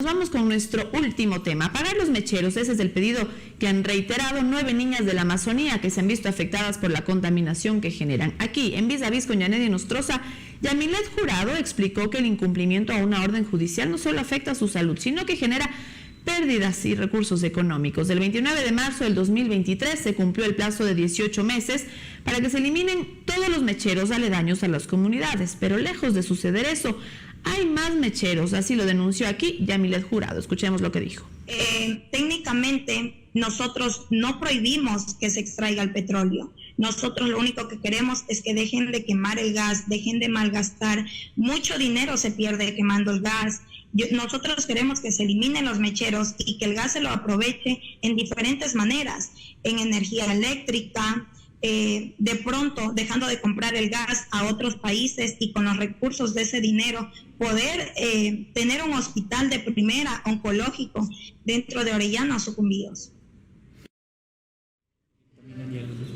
Nos vamos con nuestro último tema. Apagar los mecheros, ese es el pedido que han reiterado 9 niñas de la Amazonía que se han visto afectadas por la contaminación que generan. Aquí, en Vis a Vis con Yanedi Nostroza, Yamilet Jurado explicó que el incumplimiento a una orden judicial no solo afecta a su salud, sino que genera pérdidas y recursos económicos. El 29 de marzo del 2023 se cumplió el plazo de 18 meses para que se eliminen todos los mecheros aledaños a las comunidades, pero lejos de suceder eso, hay más mecheros, así lo denunció aquí Yamilet Jurado. Escuchemos lo que dijo. Técnicamente nosotros no prohibimos que se extraiga el petróleo. Nosotros lo único que queremos es que dejen de quemar el gas, dejen de malgastar. Mucho dinero se pierde quemando el gas. Nosotros queremos que se eliminen los mecheros y que el gas se lo aproveche en diferentes maneras, en energía eléctrica, de pronto dejando de comprar el gas a otros países y con los recursos de ese dinero poder tener un hospital de primera oncológico dentro de Orellana, Sucumbíos.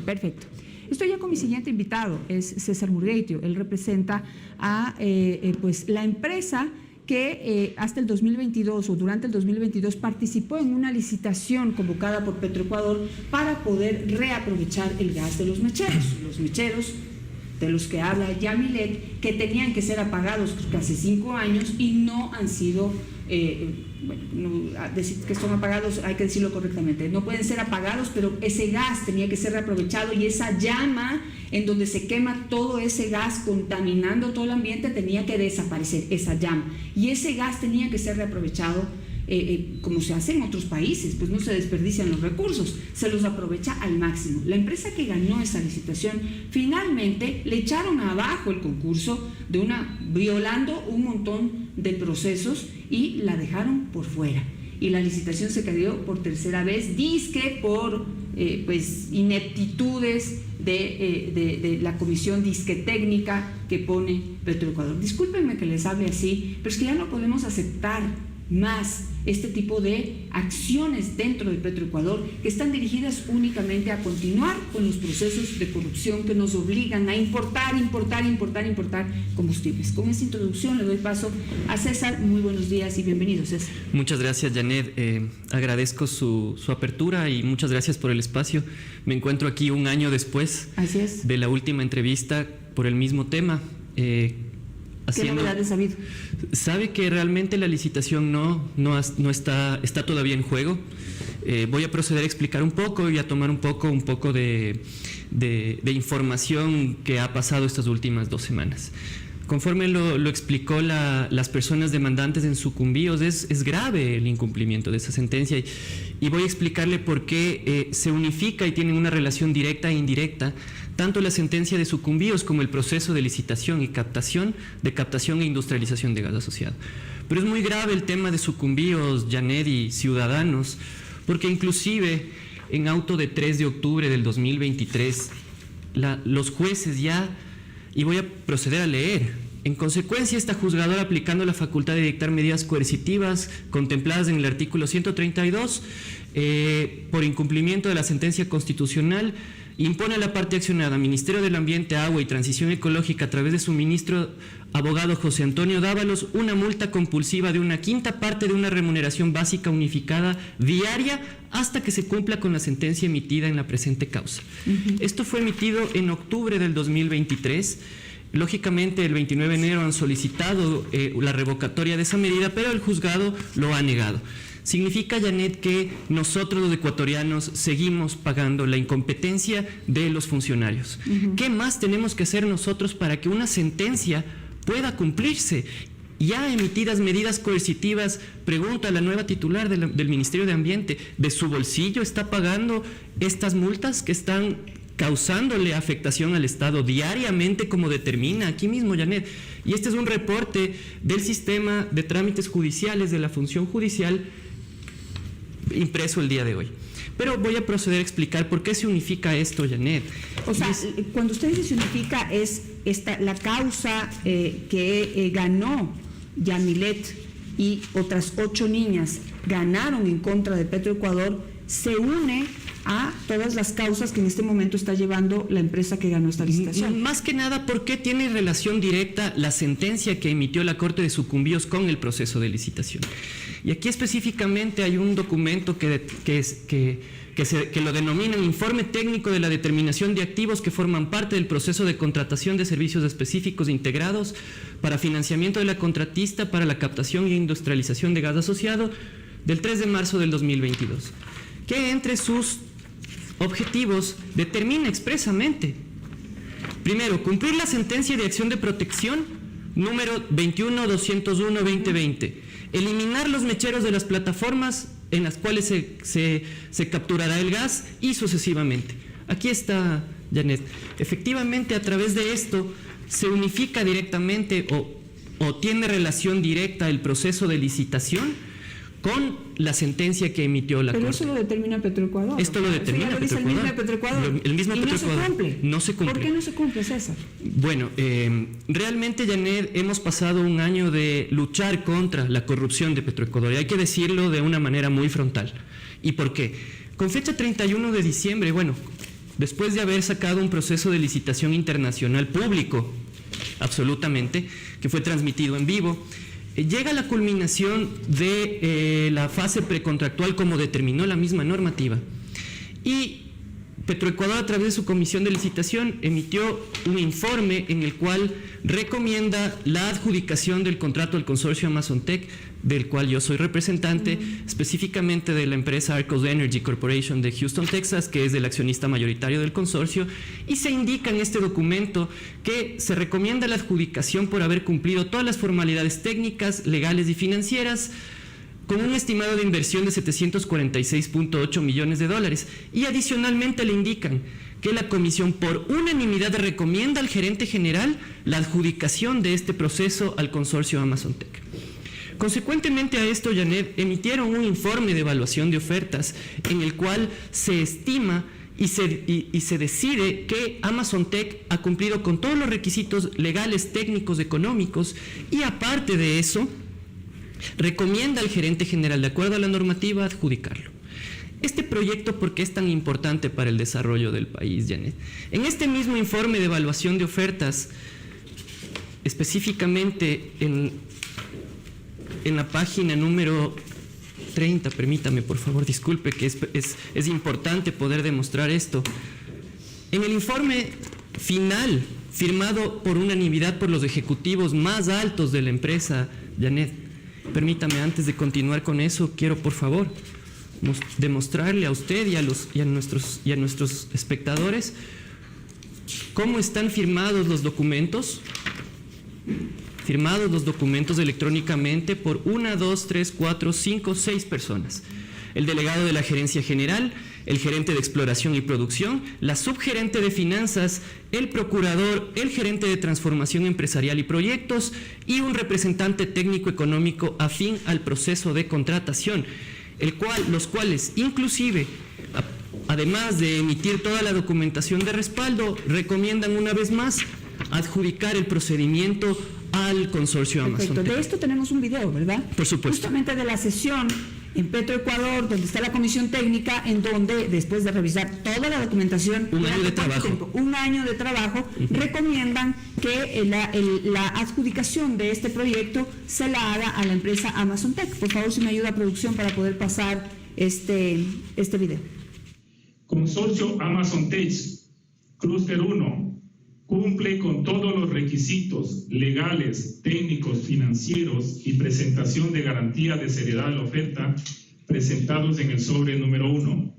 Perfecto. Estoy ya con mi siguiente invitado, es César Murgueitio. Él representa a pues la empresa que hasta el 2022 o durante el 2022 participó en una licitación convocada por Petroecuador para poder reaprovechar el gas de los mecheros de los que habla Yamilet, que tenían que ser apagados casi 5 años y no han sido, decir que son apagados, hay que decirlo correctamente, no pueden ser apagados, pero ese gas tenía que ser reaprovechado y esa llama en donde se quema todo ese gas contaminando todo el ambiente tenía que desaparecer, esa llama, y ese gas tenía que ser reaprovechado como se hace en otros países, pues no se desperdician los recursos, se los aprovecha al máximo. La empresa que ganó esa licitación finalmente le echaron abajo el concurso violando un montón de procesos y la dejaron por fuera. Y la licitación se cayó por tercera vez, dizque por pues ineptitudes de la comisión disque técnica que pone Petroecuador. Discúlpenme que les hable así, pero es que ya no podemos aceptar más este tipo de acciones dentro de Petroecuador que están dirigidas únicamente a continuar con los procesos de corrupción que nos obligan a importar combustibles. Con esta introducción le doy paso a César. Muy buenos días y bienvenido, César. Muchas gracias, Janet. Agradezco su apertura y muchas gracias por el espacio. Me encuentro aquí un año después de la última entrevista por el mismo tema. ¿Qué novedades ha habido? Sabe que realmente la licitación no está todavía en juego. Voy a proceder a explicar un poco y a tomar un poco de información que ha pasado estas últimas 2 semanas. Conforme lo explicó las personas demandantes en Sucumbíos, es grave el incumplimiento de esa sentencia y voy a explicarle por qué se unifica y tienen una relación directa e indirecta tanto la sentencia de Sucumbíos como el proceso de licitación y captación e industrialización de gas asociado. Pero es muy grave el tema de Sucumbíos, Janet y ciudadanos, porque inclusive en auto de 3 de octubre del 2023, los jueces y voy a proceder a leer. En consecuencia, esta juzgadora, aplicando la facultad de dictar medidas coercitivas contempladas en el artículo 132, por incumplimiento de la sentencia constitucional, impone a la parte accionada, Ministerio del Ambiente, Agua y Transición Ecológica, a través de su ministro abogado José Antonio Dávalos, una multa compulsiva de 1/5 parte de una remuneración básica unificada diaria hasta que se cumpla con la sentencia emitida en la presente causa. Esto fue emitido en octubre del 2023. Lógicamente, el 29 de enero han solicitado la revocatoria de esa medida, pero el juzgado lo ha negado. Significa, Janet, que nosotros los ecuatorianos seguimos pagando la incompetencia de los funcionarios. ¿Qué más tenemos que hacer nosotros para que una sentencia pueda cumplirse? Ya emitidas medidas coercitivas, pregunta a la nueva titular del Ministerio de Ambiente, ¿de su bolsillo está pagando estas multas que están causándole afectación al Estado diariamente, como determina aquí mismo Janet? Y este es un reporte del sistema de trámites judiciales de la función judicial impreso el día de hoy. Pero voy a proceder a explicar por qué se unifica esto, Janet. O sea, cuando usted dice se unifica, es la causa que ganó Yamilet y otras 8 niñas ganaron en contra de Petroecuador, se une a todas las causas que en este momento está llevando la empresa que ganó esta licitación. Más que nada, ¿por qué tiene relación directa la sentencia que emitió la Corte de Sucumbíos con el proceso de licitación? Y aquí específicamente hay un documento que lo denominan Informe Técnico de la Determinación de Activos que forman parte del proceso de contratación de servicios específicos integrados para financiamiento de la contratista para la captación e industrialización de gas asociado del 3 de marzo del 2022, que entre sus objetivos determina expresamente, primero, cumplir la sentencia de acción de protección número 21-201-2020, eliminar los mecheros de las plataformas en las cuales se capturará el gas y sucesivamente. Aquí está, Janet. Efectivamente, a través de esto se unifica directamente o tiene relación directa el proceso de licitación con la sentencia que emitió la Corte. Pero eso lo determina Petroecuador. Esto lo determina Petroecuador. El mismo Petroecuador. No se cumple. No se cumple. ¿Por qué no se cumple, César? Bueno, realmente, Janet, hemos pasado un año de luchar contra la corrupción de Petroecuador. Y hay que decirlo de una manera muy frontal. ¿Y por qué? Con fecha 31 de diciembre, bueno, después de haber sacado un proceso de licitación internacional público, absolutamente, que fue transmitido en vivo, llega la culminación de la fase precontractual como determinó la misma normativa y Petroecuador, a través de su comisión de licitación, emitió un informe en el cual recomienda la adjudicación del contrato al consorcio Amazontec, del cual yo soy representante, específicamente de la empresa Arcos Energy Corporation de Houston, Texas, que es el accionista mayoritario del consorcio, y se indica en este documento que se recomienda la adjudicación por haber cumplido todas las formalidades técnicas, legales y financieras, con un estimado de inversión de $746.8 millones, y adicionalmente le indican que la comisión por unanimidad recomienda al gerente general la adjudicación de este proceso al consorcio Amazontec. Consecuentemente a esto, Janet, emitieron un informe de evaluación de ofertas en el cual se estima y se decide que Amazontec ha cumplido con todos los requisitos legales, técnicos, económicos, y aparte de eso, recomienda al gerente general, de acuerdo a la normativa, adjudicarlo. Este proyecto, ¿por qué es tan importante para el desarrollo del país, Janet? En este mismo informe de evaluación de ofertas, específicamente en la página número 30, permítame por favor, disculpe, que es importante poder demostrar esto. En el informe final, firmado por unanimidad por los ejecutivos más altos de la empresa, Janet, permítame, antes de continuar con eso, quiero por favor demostrarle a usted y a nuestros espectadores cómo están firmados los documentos electrónicamente por 1, 2, 3, 4, 5, 6 personas. El delegado de la gerencia general, el gerente de exploración y producción, la subgerente de finanzas, el procurador, el gerente de transformación empresarial y proyectos y un representante técnico económico afín al proceso de contratación, los cuales inclusive, además de emitir toda la documentación de respaldo, recomiendan una vez más adjudicar el procedimiento al consorcio Amazontec. Perfecto. De esto tenemos un video, ¿verdad? Por supuesto. Justamente de la sesión en Petroecuador, donde está la comisión técnica, en donde, después de revisar toda la documentación, un año de trabajo, recomiendan que la adjudicación de este proyecto se la haga a la empresa Amazontec. Por favor, si me ayuda a producción para poder pasar este video. Consorcio Amazontec, Clúster 1, cumple con todos los requisitos legales, técnicos, financieros y presentación de garantía de seriedad de la oferta presentados en el sobre número 1.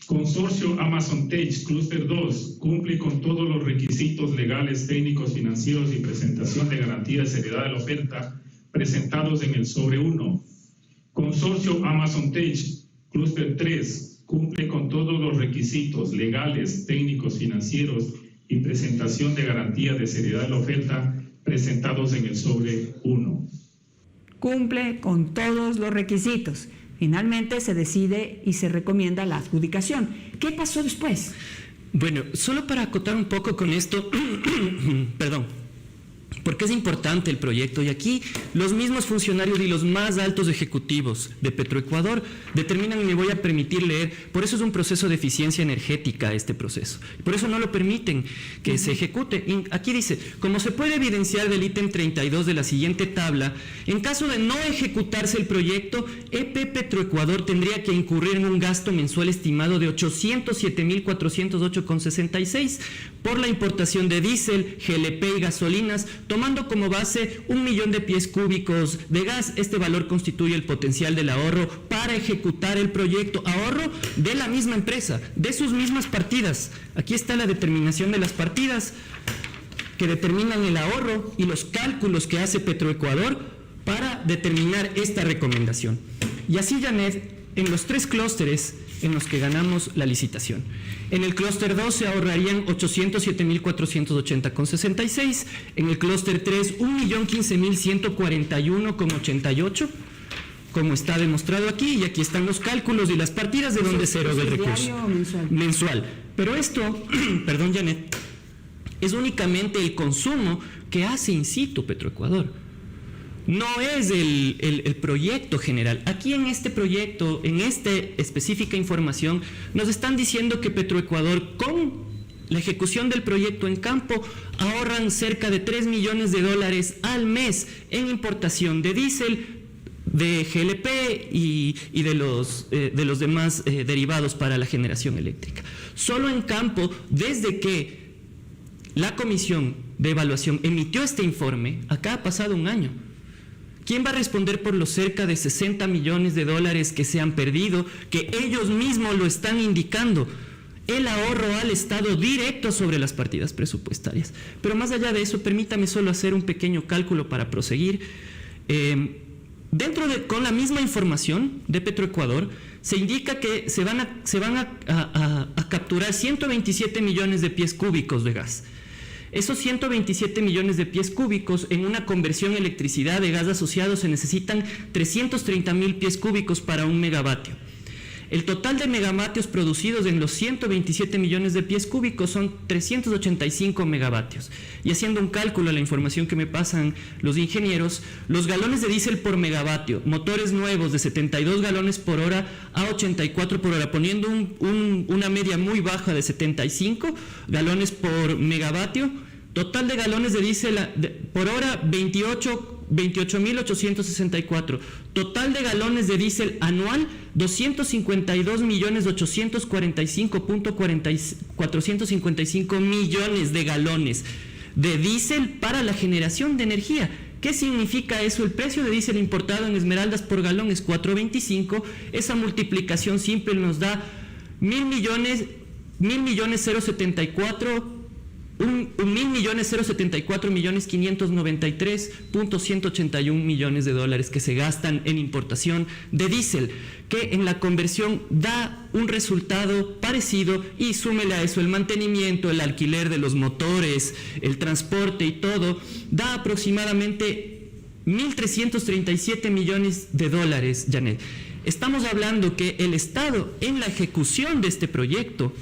Consorcio Amazontec, Clúster 2, cumple con todos los requisitos legales, técnicos, financieros y presentación de garantía de seriedad de la oferta presentados en el sobre 1. Consorcio Amazontec, Clúster 3, cumple con todos los requisitos legales, técnicos, financieros y presentación de garantía de seriedad de la oferta presentados en el sobre 1. Cumple con todos los requisitos. Finalmente se decide y se recomienda la adjudicación. ¿Qué pasó después? Bueno, solo para acotar un poco con esto, perdón. porque es importante el proyecto, y aquí los mismos funcionarios y los más altos ejecutivos de Petroecuador determinan, y me voy a permitir leer, por eso es un proceso de eficiencia energética este proceso, por eso no lo permiten que se ejecute. Y aquí dice, como se puede evidenciar del ítem 32 de la siguiente tabla, en caso de no ejecutarse el proyecto, EP Petroecuador tendría que incurrir en un gasto mensual estimado de 807.408,66 por la importación de diésel, GLP y gasolinas, tomando como base 1 millón de pies cúbicos de gas. Este valor constituye el potencial del ahorro para ejecutar el proyecto, ahorro de la misma empresa, de sus mismas partidas. Aquí está la determinación de las partidas que determinan el ahorro y los cálculos que hace Petroecuador para determinar esta recomendación. Y así, Janet, en los 3 clústeres en los que ganamos la licitación. En el clúster 2 se ahorrarían 807.480,66, en el clúster 3 1.015.141,88, como está demostrado aquí, y aquí están los cálculos y las partidas de donde se eroga el recurso. Mensual. Pero esto, perdón, Janet, es únicamente el consumo que hace in situ Petroecuador. No es el proyecto general. Aquí en este proyecto, en esta específica información, nos están diciendo que Petroecuador, con la ejecución del proyecto en campo, ahorran cerca de $3 millones al mes en importación de diésel, de GLP y de los demás derivados para la generación eléctrica. Solo en campo, desde que la Comisión de Evaluación emitió este informe, acá ha pasado un año. ¿Quién va a responder por los cerca de $60 millones que se han perdido, que ellos mismos lo están indicando? El ahorro al Estado directo sobre las partidas presupuestarias. Pero más allá de eso, permítame solo hacer un pequeño cálculo para proseguir. Con la misma información de Petroecuador, se indica que se van a capturar 127 millones de pies cúbicos de gas. Esos 127 millones de pies cúbicos, en una conversión electricidad de gas asociado, se necesitan 330.000 pies cúbicos para 1 megavatio. El total de megavatios producidos en los 127 millones de pies cúbicos son 385 megavatios. Y haciendo un cálculo a la información que me pasan los ingenieros, los galones de diésel por megavatio, motores nuevos de 72 galones por hora a 84 por hora, poniendo una media muy baja de 75 galones por megavatio, total de galones de diésel por hora 28.864, total de galones de diésel anual 252.845.455 millones de galones de diésel para la generación de energía. ¿Qué significa eso? El precio de diésel importado en Esmeraldas por galón es 4.25, esa multiplicación simple nos da 1.074.593.181 millones de dólares que se gastan en importación de diésel, que en la conversión da un resultado parecido, y súmele a eso el mantenimiento, el alquiler de los motores, el transporte y todo, da aproximadamente 1.337 millones de dólares, Janet. Estamos hablando que el Estado, en la ejecución de este proyecto,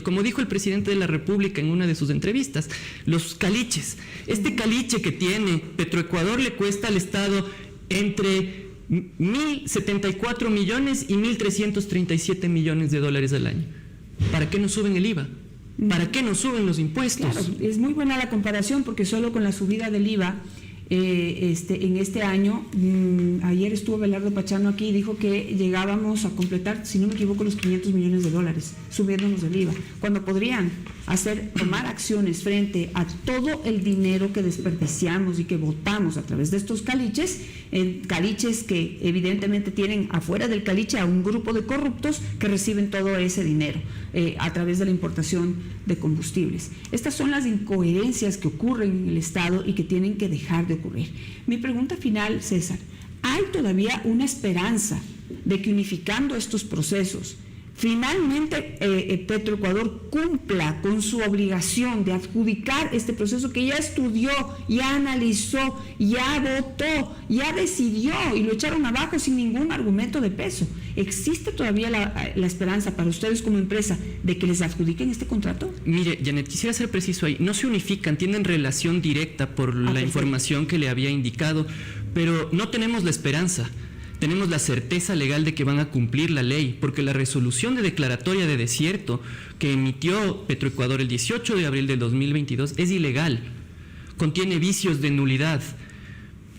como dijo el presidente de la República en una de sus entrevistas, los caliches. Este caliche que tiene Petroecuador le cuesta al Estado entre 1.074 millones y 1.337 millones de dólares al año. ¿Para qué nos suben el IVA? ¿Para qué nos suben los impuestos? Claro, es muy buena la comparación, porque solo con la subida del IVA en este año, ayer estuvo Belardo Pachano aquí y dijo que llegábamos a completar, si no me equivoco, los 500 millones de dólares subiéndonos del IVA, cuando podrían tomar acciones frente a todo el dinero que desperdiciamos y que botamos a través de estos caliches, caliches que evidentemente tienen afuera del caliche a un grupo de corruptos que reciben todo ese dinero a través de la importación de combustibles. Estas son las incoherencias que ocurren en el Estado y que tienen que dejar de ocurrir. Mi pregunta final, César, ¿hay todavía una esperanza de que unificando estos procesos finalmente Petroecuador cumpla con su obligación de adjudicar este proceso que ya estudió, ya analizó, ya votó, ya decidió y lo echaron abajo sin ningún argumento de peso. ¿Existe todavía la esperanza para ustedes como empresa de que les adjudiquen este contrato? Mire, Janet, quisiera ser preciso ahí. No se unifican, tienen relación directa por la información que le había indicado, pero no tenemos la esperanza. Tenemos la certeza legal de que van a cumplir la ley, porque la resolución de declaratoria de desierto que emitió Petroecuador el 18 de abril del 2022 es ilegal, contiene vicios de nulidad.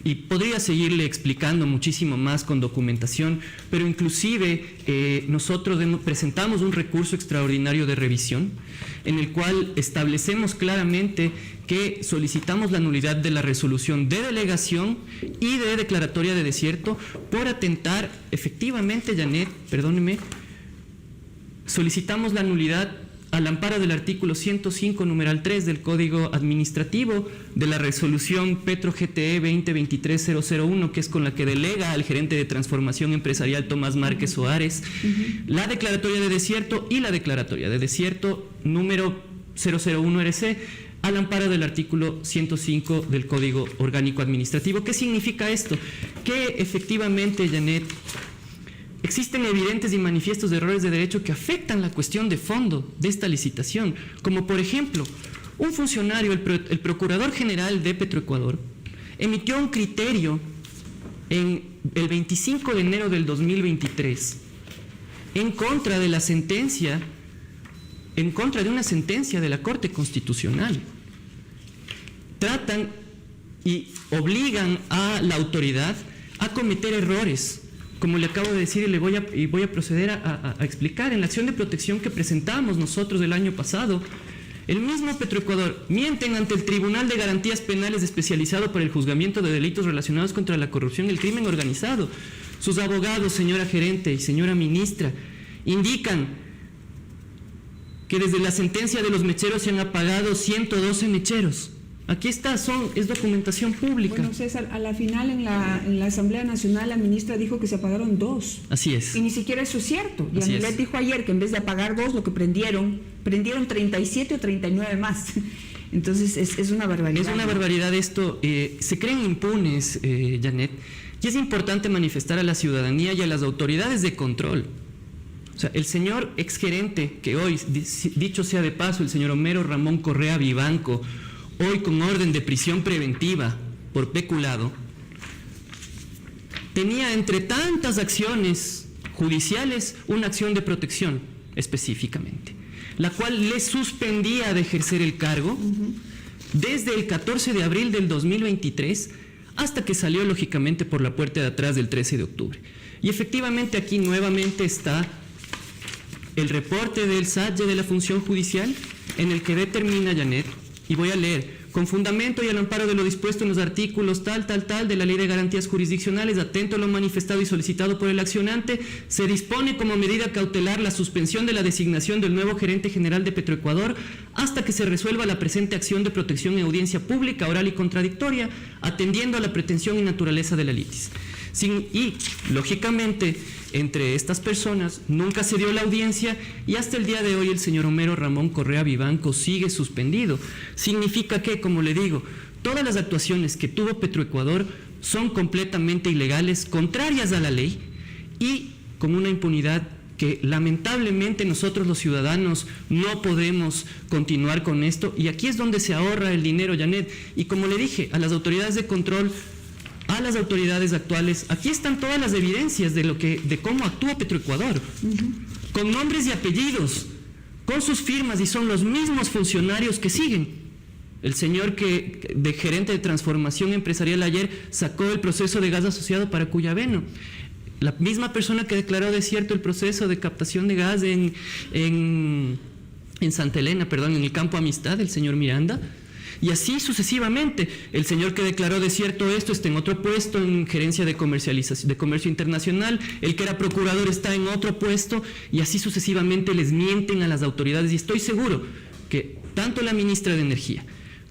Y podría seguirle explicando muchísimo más con documentación, pero inclusive nosotros presentamos un recurso extraordinario de revisión en el cual establecemos claramente que solicitamos la nulidad de la resolución de delegación y de declaratoria de desierto por atentar, efectivamente, Janet, perdóneme, solicitamos la nulidad al amparo del artículo 105, numeral 3 del Código Administrativo de la resolución Petro GTE 2023-001, que es con la que delega al gerente de transformación empresarial Tomás Márquez Soares la declaratoria de desierto y la declaratoria de desierto número 001 RC al amparo del artículo 105 del Código Orgánico Administrativo. ¿Qué significa esto? Que efectivamente, Janet, existen evidentes y manifiestos errores de derecho que afectan la cuestión de fondo de esta licitación, como por ejemplo, un funcionario, el Procurador General de Petroecuador, emitió un criterio el 25 de enero del 2023 en contra de la sentencia, en contra de una sentencia de la Corte Constitucional. Tratan y obligan a la autoridad a cometer errores. Como le acabo de decir y voy a proceder a explicar, en la acción de protección que presentamos nosotros el año pasado, el mismo Petroecuador mienten ante el Tribunal de Garantías Penales especializado para el juzgamiento de delitos relacionados contra la corrupción y el crimen organizado. Sus abogados, señora gerente y señora ministra, indican que desde la sentencia de los mecheros se han apagado 112 mecheros. Aquí está, es documentación pública. Bueno, César, a la final en la Asamblea Nacional la ministra dijo que se apagaron 2. Así es. Y ni siquiera eso es cierto. Y Así Anilet dijo ayer que en vez de apagar 2, lo que prendieron 37 o 39 más. Entonces es una barbaridad. Es una barbaridad esto. Se creen impunes, Janet, y es importante manifestar a la ciudadanía y a las autoridades de control. O sea, el señor exgerente, que hoy, dicho sea de paso, el señor Homero Ramón Correa Vivanco, hoy con orden de prisión preventiva por peculado, tenía entre tantas acciones judiciales una acción de protección específicamente, la cual le suspendía de ejercer el cargo desde el 14 de abril del 2023 hasta que salió lógicamente por la puerta de atrás del 13 de octubre. Y efectivamente aquí nuevamente está el reporte del SATGE de la función judicial en el que determina, Janet, y voy a leer: con fundamento y al amparo de lo dispuesto en los artículos tal de la Ley de Garantías Jurisdiccionales, atento a lo manifestado y solicitado por el accionante, se dispone como medida cautelar la suspensión de la designación del nuevo gerente general de Petroecuador hasta que se resuelva la presente acción de protección en audiencia pública, oral y contradictoria, atendiendo a la pretensión y naturaleza de la litis. Y, lógicamente, entre estas personas nunca se dio la audiencia y hasta el día de hoy el señor Homero Ramón Correa Vivanco sigue suspendido. Significa que, como le digo, todas las actuaciones que tuvo Petroecuador son completamente ilegales, contrarias a la ley y con una impunidad que lamentablemente nosotros los ciudadanos no podemos continuar con esto. Y aquí es donde se ahorra el dinero, Janet. Y como le dije, a las autoridades de control, a las autoridades actuales, aquí están todas las evidencias de cómo actúa Petroecuador, con nombres y apellidos, con sus firmas, y son los mismos funcionarios que siguen. El señor de gerente de transformación empresarial ayer sacó el proceso de gas asociado para Cuyabeno. La misma persona que declaró desierto el proceso de captación de gas en Santa Elena, en el Campo Amistad, el señor Miranda. Y así sucesivamente. El señor que declaró desierto esto está en otro puesto en gerencia de comercialización, de comercio internacional. El que era procurador está en otro puesto, y así sucesivamente les mienten a las autoridades. Y estoy seguro que tanto la ministra de Energía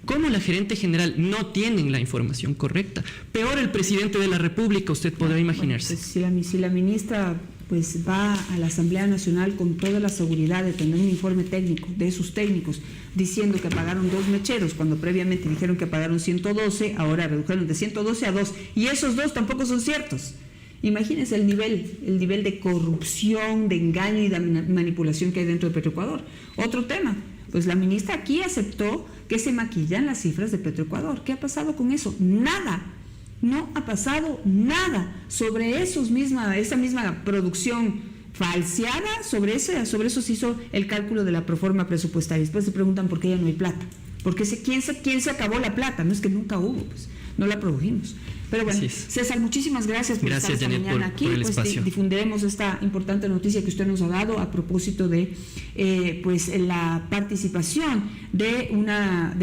como la gerente general no tienen la información correcta. Peor el presidente de la República, usted podrá imaginarse. Bueno, pues si la ministra pues va a la Asamblea Nacional con toda la seguridad de tener un informe técnico de sus técnicos diciendo que apagaron 2 mecheros, cuando previamente dijeron que apagaron 112, ahora redujeron de 112 a 2, y esos 2 tampoco son ciertos. Imagínense el nivel de corrupción, de engaño y de manipulación que hay dentro de Petroecuador. Otro tema, pues la ministra aquí aceptó que se maquillan las cifras de Petroecuador. ¿Qué ha pasado con eso? Nada. No ha pasado nada sobre esa misma producción falseada, sobre eso se hizo el cálculo de la proforma presupuestaria. Después se preguntan por qué ya no hay plata. Porque ¿quién se acabó la plata? No es que nunca hubo, pues no la produjimos. Pero bueno, César, muchísimas gracias por estar esta mañana aquí. Por el pues espacio. Difundiremos esta importante noticia que usted nos ha dado a propósito de la participación de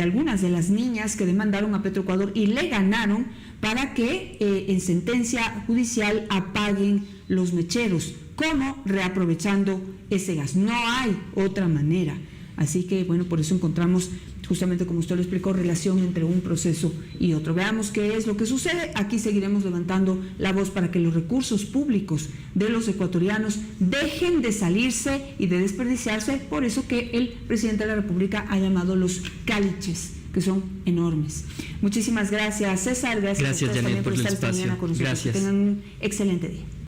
algunas de las niñas que demandaron a Petroecuador y le ganaron para que en sentencia judicial apaguen los mecheros. ¿Cómo? Reaprovechando ese gas. No hay otra manera. Así que, bueno, por eso encontramos, justamente como usted lo explicó, relación entre un proceso y otro. Veamos qué es lo que sucede. Aquí seguiremos levantando la voz para que los recursos públicos de los ecuatorianos dejen de salirse y de desperdiciarse. Por eso que el presidente de la República ha llamado los caliches, que son enormes. Muchísimas gracias, César. Gracias a ustedes Janet, también por el estar esta espacio. mañana con nosotros. Gracias. Que tengan un excelente día.